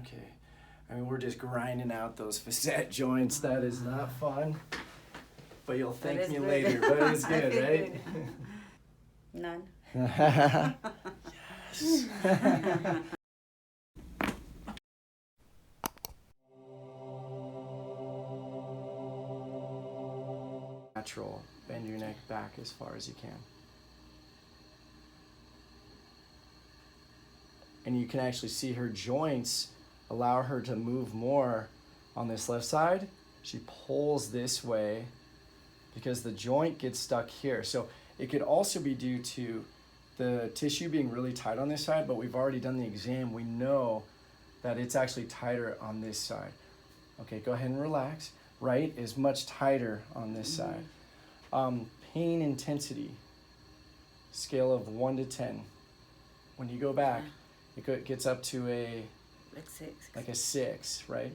Okay. I mean, we're just grinding out those facet joints. That is not fun. But you'll thank me good. later. But it's good, right? None. Yes. Natural. Bend your neck back as far as you can. And you can actually see her joints allow her to move more on this left side. She pulls this way because the joint gets stuck here. So it could also be due to the tissue being really tight on this side, but we've already done the exam. We know that it's actually tighter on this side. Okay, go ahead and relax. Right is much tighter on this side. Pain intensity, scale of 1 to 10. When you go back, it gets up to like a 6, right?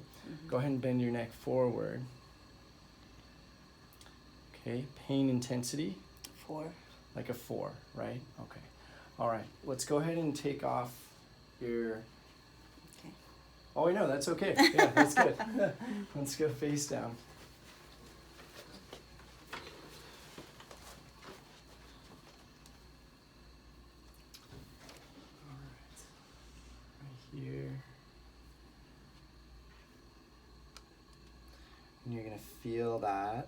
Go ahead and bend your neck forward. Okay, pain intensity? 4. Like a 4, right? Okay. All right, let's go ahead and take off your... Okay. Oh, no, that's okay. Yeah, that's good. Let's go face down. Here. And you're going to feel that.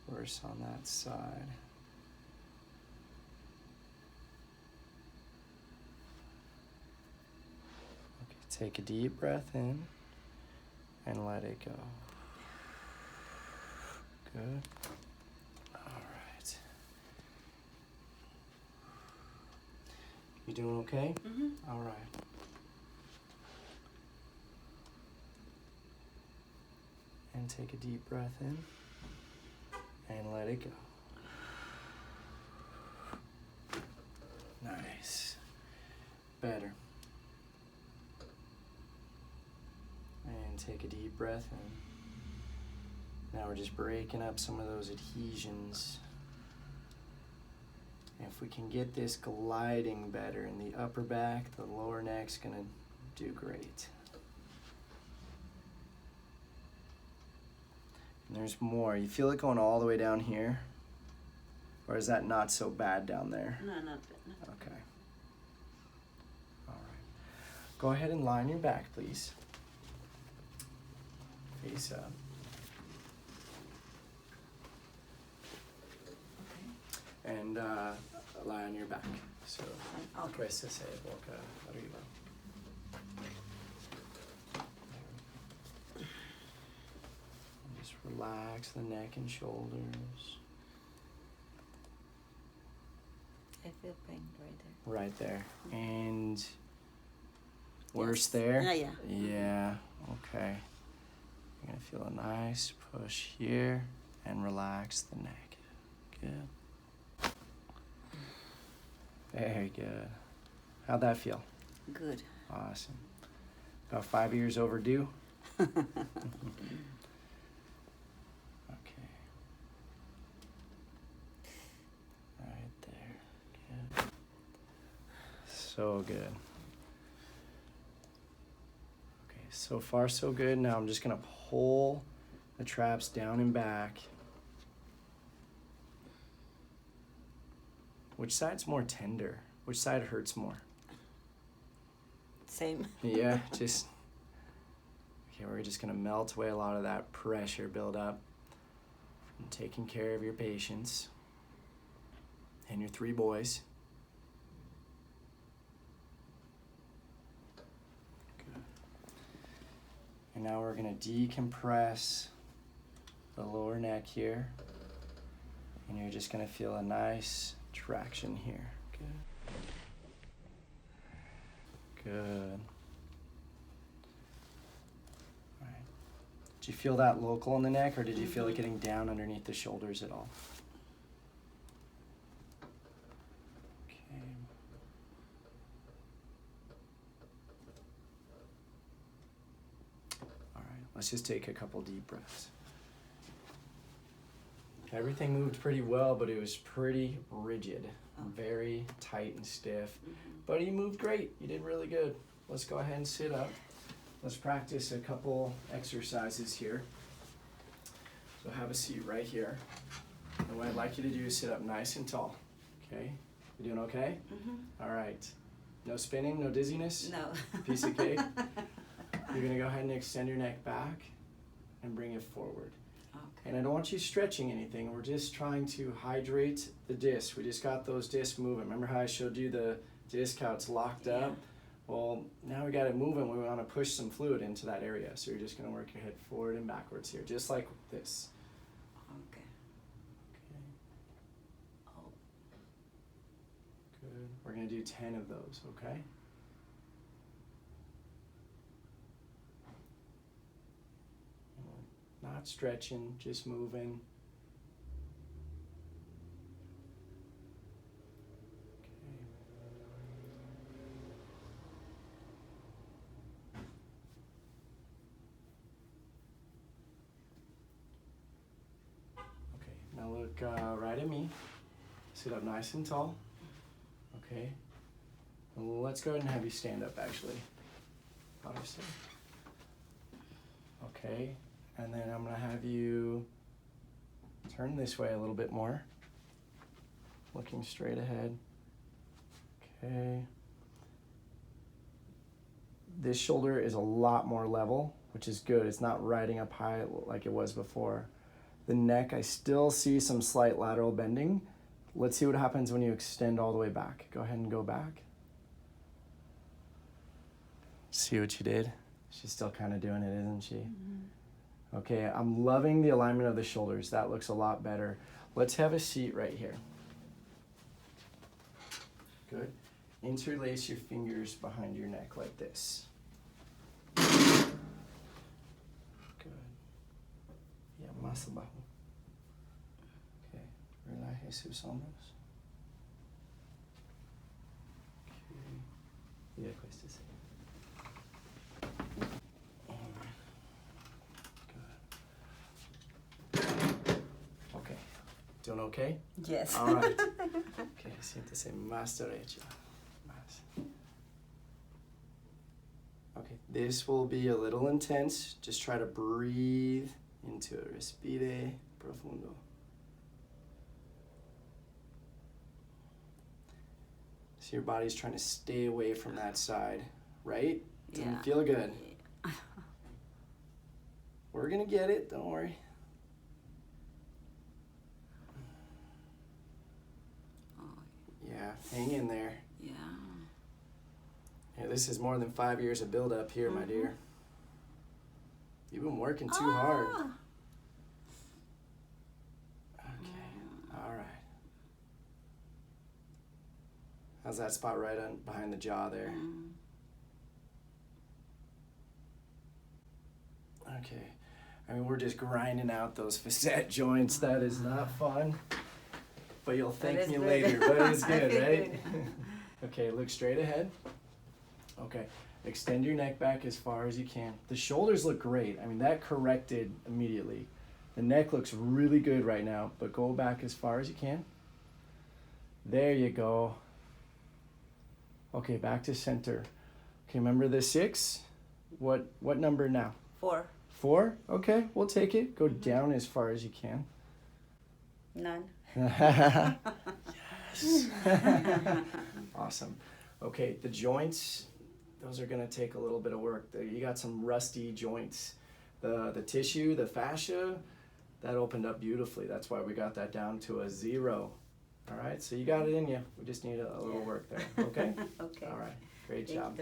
Worse on that side. Okay, take a deep breath in and let it go. Good. You doing okay? All right. And take a deep breath in and let it go. Nice. Better. And take a deep breath in. Now we're just breaking up some of those adhesions. If we can get this gliding better in the upper back, the lower neck's gonna do great. And there's more. You feel it going all the way down here? Or is that not so bad down there? No, not bad. Okay. All right. Go ahead and lie on your back, please. Face up. And lie on your back. So, questa sei boca arriba. And just relax the neck and shoulders. I feel pain right there. Right there. And worse there? Yeah. Yeah, okay. You're gonna feel a nice push here and relax the neck. Good. Very good. How'd that feel? Good. Awesome. About 5 years overdue? Okay. Right there. Good. So good. Okay, so far so good. Now I'm just gonna pull the traps down and back. Which side's more tender? Which side hurts more? Same. Yeah, just... Okay, we're just gonna melt away a lot of that pressure build up from taking care of your patients and your 3 boys. Good. And now we're gonna decompress the lower neck here. And you're just gonna feel a nice traction here. Good. Good. All right. Did you feel that local in the neck, or did you feel it getting down underneath the shoulders at all? Okay. All right, let's just take a couple deep breaths. Everything moved pretty well, but it was pretty rigid. very tight and stiff. But you moved great. You did really good. Let's go ahead and sit up. Let's practice a couple exercises here. So have a seat right here. And what I'd like you to do is sit up nice and tall. Okay? You doing okay? All right. No spinning, no dizziness? No. Piece of cake? You're going to go ahead and extend your neck back and bring it forward. Okay. And I don't want you stretching anything. We're just trying to hydrate the disc. We just got those discs moving. Remember how I showed you the disc, how it's locked up? Well, now we got it moving. We want to push some fluid into that area. So you're just going to work your head forward and backwards here, just like this. Okay. Okay. Oh. Good. We're going to do 10 of those, okay? Not stretching, just moving. Okay, now look right at me. Sit up nice and tall. Okay. Let's go ahead and have you stand up actually. Obviously. Okay. And then I'm gonna have you turn this way a little bit more. Looking straight ahead. Okay. This shoulder is a lot more level, which is good. It's not riding up high like it was before. The neck, I still see some slight lateral bending. Let's see what happens when you extend all the way back. Go ahead and go back. See what you did? She's still kind of doing it, isn't she? Okay, I'm loving the alignment of the shoulders. That looks a lot better. Let's have a seat right here. Good. Interlace your fingers behind your neck like this. Good. Yeah, más abajo. Okay, relaje sus hombros. Okay. Y acuéstese. Doing okay? Yes. All right. Okay, siéntese más derecha. Más. Okay, this will be a little intense. Just try to breathe into it. Respire profundo. So your body's trying to stay away from that side, right? Doesn't feel good. We're gonna get it, don't worry. Yeah, hang in there. Yeah. Yeah, this is more than 5 years of build-up here, my dear. You've been working too hard. Okay, all right. How's that spot right on behind the jaw there? Okay. I mean, we're just grinding out those facet joints. That is not fun. But you'll thank me later. But it's good, right? Okay, look straight ahead. Okay, extend your neck back as far as you can. The shoulders look great. I mean, that corrected immediately. The neck looks really good right now, but go back as far as you can. There you go. Okay, back to center. Okay, remember the 6? What number now? 4. 4? Okay, we'll take it. Go down as far as you can. None. Yes. Awesome. Okay, the joints, those are gonna take a little bit of work. You got some rusty joints. The tissue, the fascia, that opened up beautifully. That's why we got that down to a 0. All right, so you got it in you. We just need a little work there, okay? Okay. All right, great job.